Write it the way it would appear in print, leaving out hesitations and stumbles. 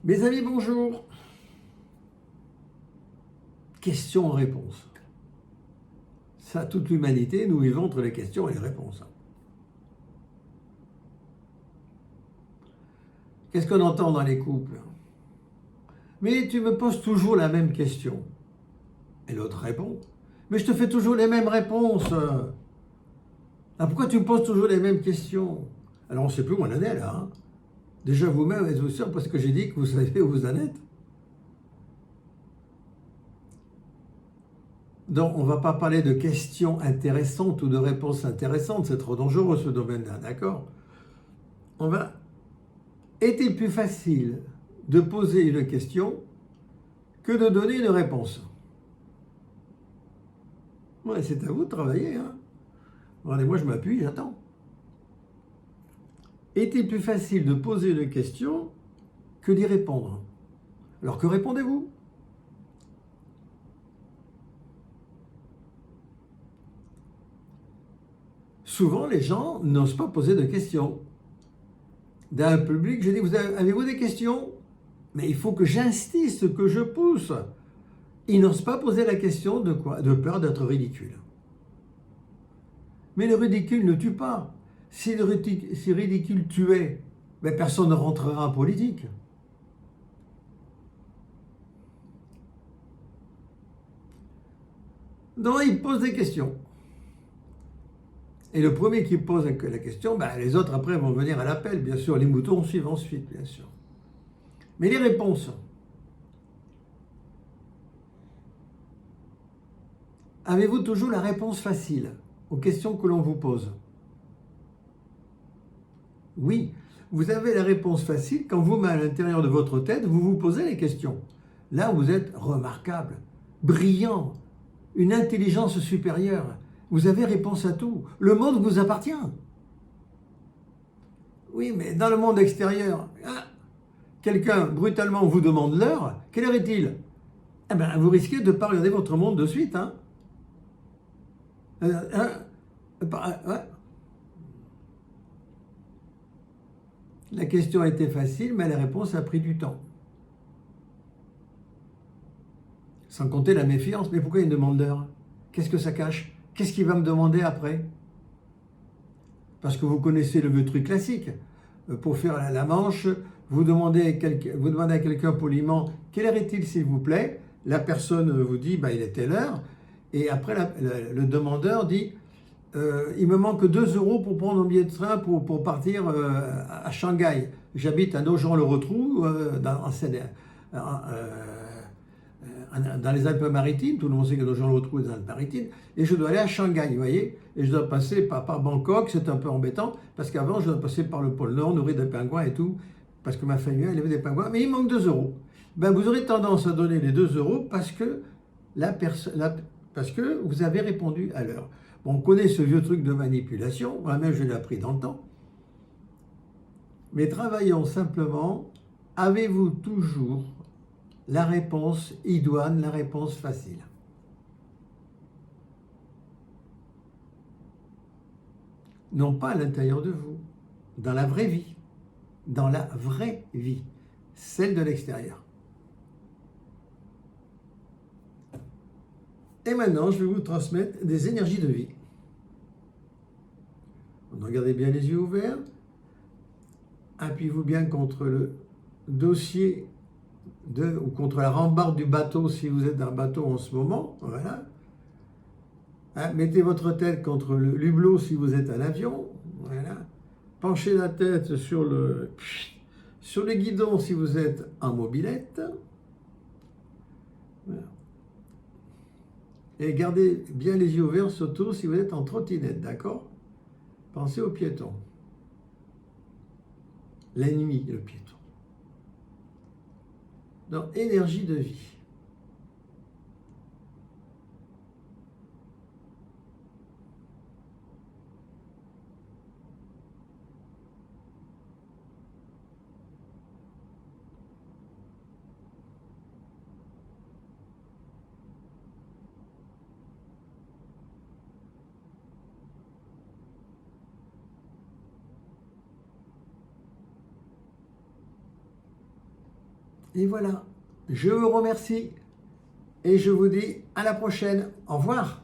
Mes amis, bonjour. Questions-réponses. Ça, toute l'humanité, nous vivons entre les questions et les réponses. Qu'est-ce qu'on entend dans les couples? Mais tu me poses toujours la même question. Et l'autre répond. Mais je te fais toujours les mêmes réponses. Ah, pourquoi tu me poses toujours les mêmes questions? Alors on ne sait plus où on en est là. Déjà vous-même, êtes-vous sûr parce que j'ai dit que vous savez où vous en êtes? Donc, on ne va pas parler de questions intéressantes ou de réponses intéressantes, c'est trop dangereux ce domaine-là, d'accord? On va. Est-il plus facile de poser une question que de donner une réponse? Ouais, c'est à vous de travailler, hein? Regardez-moi, je m'appuie, j'attends. Est-il plus facile de poser une question que d'y répondre? Alors que répondez-vous? Souvent, les gens n'osent pas poser de questions. Dans le public, je dis, avez-vous des questions? Mais il faut que j'insiste, que je pousse. Ils n'osent pas poser la question de quoi? De peur d'être ridicule. Mais le ridicule ne tue pas. Si le ridicule tuait, ben personne ne rentrera en politique. Donc il pose des questions. Et le premier qui pose la question, ben, les autres après vont venir à l'appel, bien sûr. Les moutons suivent ensuite, bien sûr. Mais les réponses. Avez-vous toujours la réponse facile aux questions que l'on vous pose? Oui, vous avez la réponse facile quand vous-même à l'intérieur de votre tête, vous vous posez les questions. Là, vous êtes remarquable, brillant, une intelligence supérieure. Vous avez réponse à tout. Le monde vous appartient. Oui, mais dans le monde extérieur, quelqu'un brutalement vous demande l'heure. Quelle heure est-il? Eh bien, vous risquez de ne pas regarder votre monde de suite. Hein. Ouais. La question était facile, mais la réponse a pris du temps. Sans compter la méfiance. Mais pourquoi il me demande l'heure? Qu'est-ce que ça cache? Qu'est-ce qu'il va me demander après? Parce que vous connaissez le vieux truc classique. Pour faire la manche, vous demandez à quelqu'un poliment « Quelle heure est-il s'il vous plaît ?» La personne vous dit bah, « Il est telle heure ?» Et après, le demandeur dit il me manque 2 euros pour prendre un billet de train pour partir à Shanghai. J'habite à Nogent-le-Rotrou, dans les Alpes-Maritimes, tout le monde sait que Nogent-le-Rotrou est dans les Alpes-Maritimes, et je dois aller à Shanghai, vous voyez, et je dois passer par Bangkok, c'est un peu embêtant, parce qu'avant je dois passer par le pôle Nord, nourrir des pingouins et tout, parce que ma famille, elle avait des pingouins, mais il manque 2 euros. Ben, vous aurez tendance à donner les 2 euros parce que vous avez répondu à l'heure. Bon, on connaît ce vieux truc de manipulation, moi-même je l'ai appris dans le temps, mais travaillons simplement, avez-vous toujours la réponse idoine, la réponse facile? Non pas à l'intérieur de vous, dans la vraie vie, celle de l'extérieur. Et maintenant, je vais vous transmettre des énergies de vie. Regardez bien les yeux ouverts. Appuyez-vous bien contre le dossier ou contre la rambarde du bateau si vous êtes dans un bateau en ce moment. Voilà. Mettez votre tête contre l'hublot si vous êtes à l'avion. Voilà. Penchez la tête sur le guidon si vous êtes en mobilette. Voilà. Et gardez bien les yeux ouverts, surtout si vous êtes en trottinette, d'accord? Pensez au piéton. L'ennemi, le piéton. Donc, énergie de vie. Et voilà, je vous remercie et je vous dis à la prochaine. Au revoir.